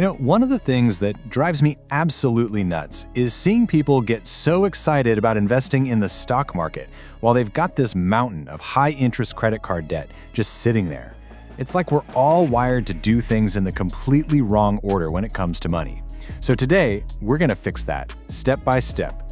One of the things that drives me absolutely nuts is seeing people get so excited about investing in the stock market while they've got this mountain of high-interest credit card debt just sitting there. It's like we're all wired to do things in the completely wrong order when it comes to money. So today, we're going to fix that, step by step.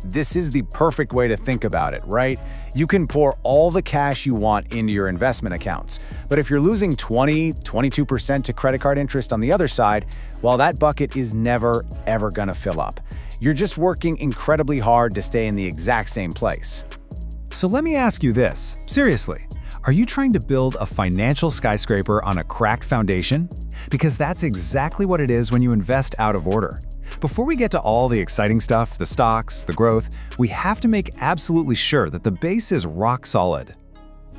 This is the perfect way to think about it, right? You can pour all the cash you want into your investment accounts. But if you're losing 22% to credit card interest on the other side, well, that bucket is never, ever gonna fill up. You're just working incredibly hard to stay in the exact same place. So let me ask you this, seriously. Are you trying to build a financial skyscraper on a cracked foundation? Because that's exactly what it is when you invest out of order. Before we get to all the exciting stuff, the stocks, the growth, we have to make absolutely sure that the base is rock solid.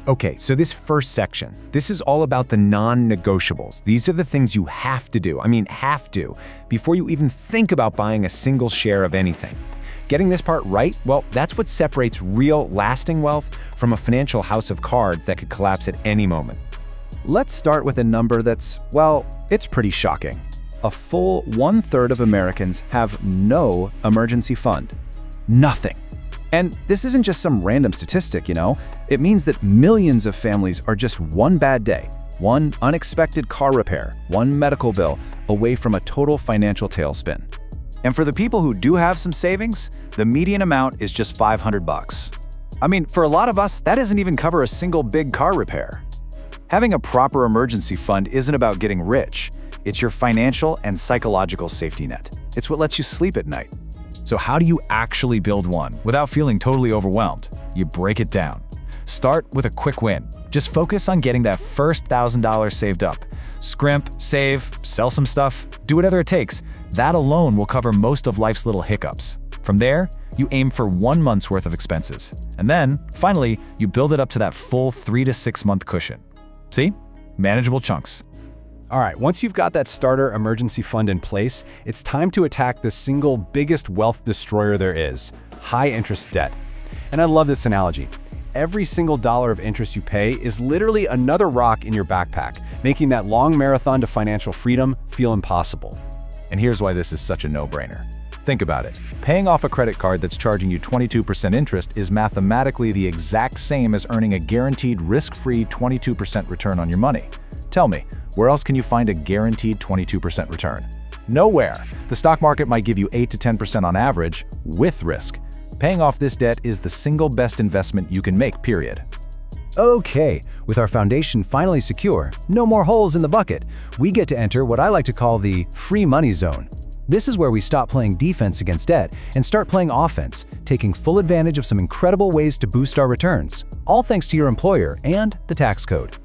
Okay, so this first section, this is all about the non-negotiables. These are the things you have to do, before you even think about buying a single share of anything. Getting this part right, well, that's what separates real, lasting wealth from a financial house of cards that could collapse at any moment. Let's start with a number that's, well, it's pretty shocking. A full 1/3 of Americans have no emergency fund. Nothing. And this isn't just some random statistic, It means that millions of families are just one bad day, one unexpected car repair, one medical bill away from a total financial tailspin. And for the people who do have some savings, the median amount is just $500. For a lot of us, that doesn't even cover a single big car repair. Having a proper emergency fund isn't about getting rich. It's your financial and psychological safety net. It's what lets you sleep at night. So how do you actually build one without feeling totally overwhelmed? You break it down. Start with a quick win. Just focus on getting that first $1,000 saved up. Scrimp, save, sell some stuff, do whatever it takes. That alone will cover most of life's little hiccups. From there, you aim for 1 month's worth of expenses. And then, finally, you build it up to that full 3 to 6 month cushion. See? Manageable chunks. All right, once you've got that starter emergency fund in place, it's time to attack the single biggest wealth destroyer there is, high-interest debt. And I love this analogy. Every single dollar of interest you pay is literally another rock in your backpack, making that long marathon to financial freedom feel impossible. And here's why this is such a no-brainer. Think about it. Paying off a credit card that's charging you 22% interest is mathematically the exact same as earning a guaranteed risk-free 22% return on your money. Tell me, where else can you find a guaranteed 22% return? Nowhere. The stock market might give you 8 to 10% on average, with risk. Paying off this debt is the single best investment you can make, period. Okay, with our foundation finally secure, no more holes in the bucket, we get to enter what I like to call the free money zone. This is where we stop playing defense against debt and start playing offense, taking full advantage of some incredible ways to boost our returns, all thanks to your employer and the tax code.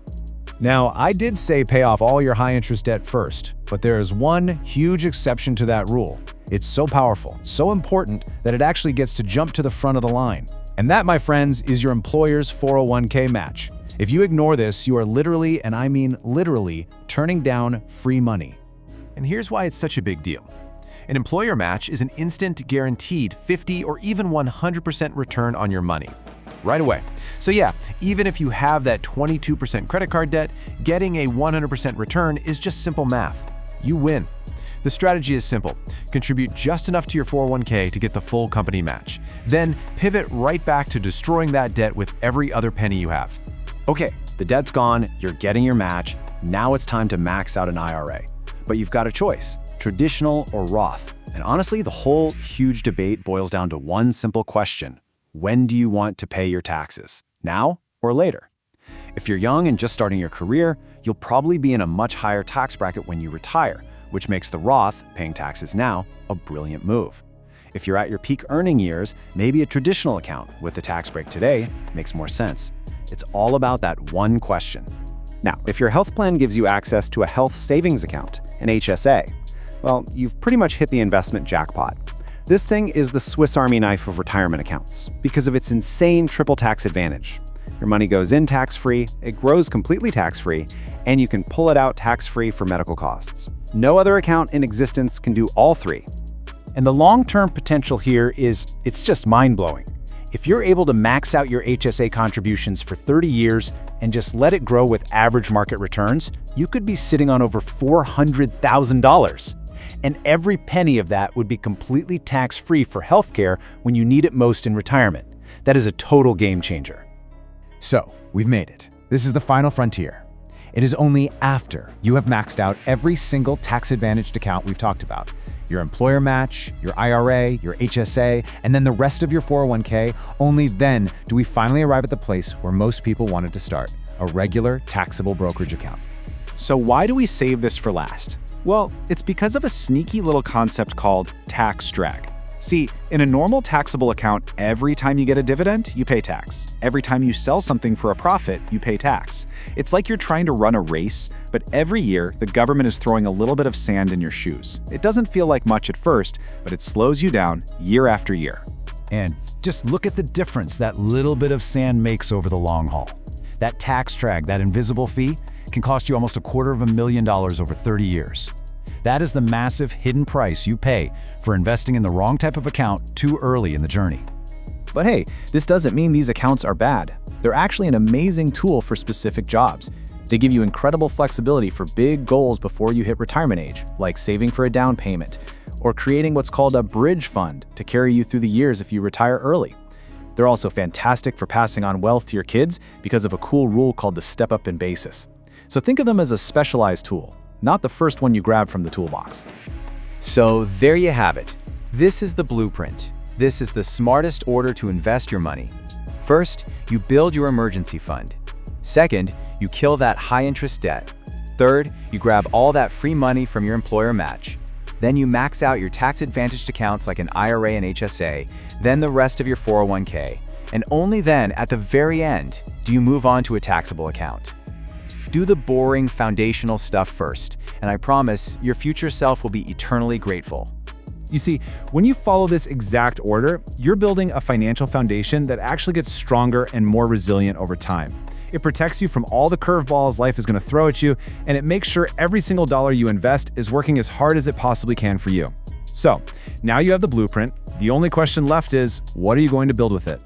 Now, I did say pay off all your high-interest debt first, but there is one huge exception to that rule. It's so powerful, so important, that it actually gets to jump to the front of the line. And that, my friends, is your employer's 401k match. If you ignore this, you are literally, and I mean literally, turning down free money. And here's why it's such a big deal. An employer match is an instant, guaranteed 50 or even 100% return on your money. Right away. So yeah, even if you have that 22% credit card debt, getting a 100% return is just simple math. You win. The strategy is simple. Contribute just enough to your 401k to get the full company match. Then pivot right back to destroying that debt with every other penny you have. Okay, the debt's gone, you're getting your match, now it's time to max out an IRA. But you've got a choice, traditional or Roth. And honestly, the whole huge debate boils down to one simple question. When do you want to pay your taxes? Now or later? If you're young and just starting your career, you'll probably be in a much higher tax bracket when you retire, which makes the Roth, paying taxes now, a brilliant move. If you're at your peak earning years, maybe a traditional account with the tax break today makes more sense. It's all about that one question. Now, if your health plan gives you access to a health savings account, an HSA, well, you've pretty much hit the investment jackpot. This thing is the Swiss Army knife of retirement accounts because of its insane triple tax advantage. Your money goes in tax-free, it grows completely tax-free, and you can pull it out tax-free for medical costs. No other account in existence can do all three. And the long-term potential here it's just mind-blowing. If you're able to max out your HSA contributions for 30 years and just let it grow with average market returns, you could be sitting on over $400,000. And every penny of that would be completely tax-free for healthcare when you need it most in retirement. That is a total game changer. So, we've made it. This is the final frontier. It is only after you have maxed out every single tax-advantaged account we've talked about. Your employer match, your IRA, your HSA, and then the rest of your 401k, only then do we finally arrive at the place where most people wanted to start, a regular taxable brokerage account. So why do we save this for last? Well, it's because of a sneaky little concept called tax drag. See, in a normal taxable account, every time you get a dividend, you pay tax. Every time you sell something for a profit, you pay tax. It's like you're trying to run a race, but every year, the government is throwing a little bit of sand in your shoes. It doesn't feel like much at first, but it slows you down year after year. And just look at the difference that little bit of sand makes over the long haul. That tax drag, that invisible fee, can cost you almost $250,000 over 30 years. That is the massive hidden price you pay for investing in the wrong type of account too early in the journey. But hey, this doesn't mean these accounts are bad. They're actually an amazing tool for specific jobs. They give you incredible flexibility for big goals before you hit retirement age, like saving for a down payment, or creating what's called a bridge fund to carry you through the years if you retire early. They're also fantastic for passing on wealth to your kids because of a cool rule called the step-up in basis. So think of them as a specialized tool, not the first one you grab from the toolbox. So there you have it. This is the blueprint. This is the smartest order to invest your money. First, you build your emergency fund. Second, you kill that high-interest debt. Third, you grab all that free money from your employer match. Then you max out your tax-advantaged accounts like an IRA and HSA, then the rest of your 401k. And only then, at the very end, do you move on to a taxable account. Do the boring foundational stuff first, and I promise your future self will be eternally grateful. You see, when you follow this exact order, you're building a financial foundation that actually gets stronger and more resilient over time. It protects you from all the curveballs life is going to throw at you, and it makes sure every single dollar you invest is working as hard as it possibly can for you. So, now you have the blueprint. The only question left is, what are you going to build with it?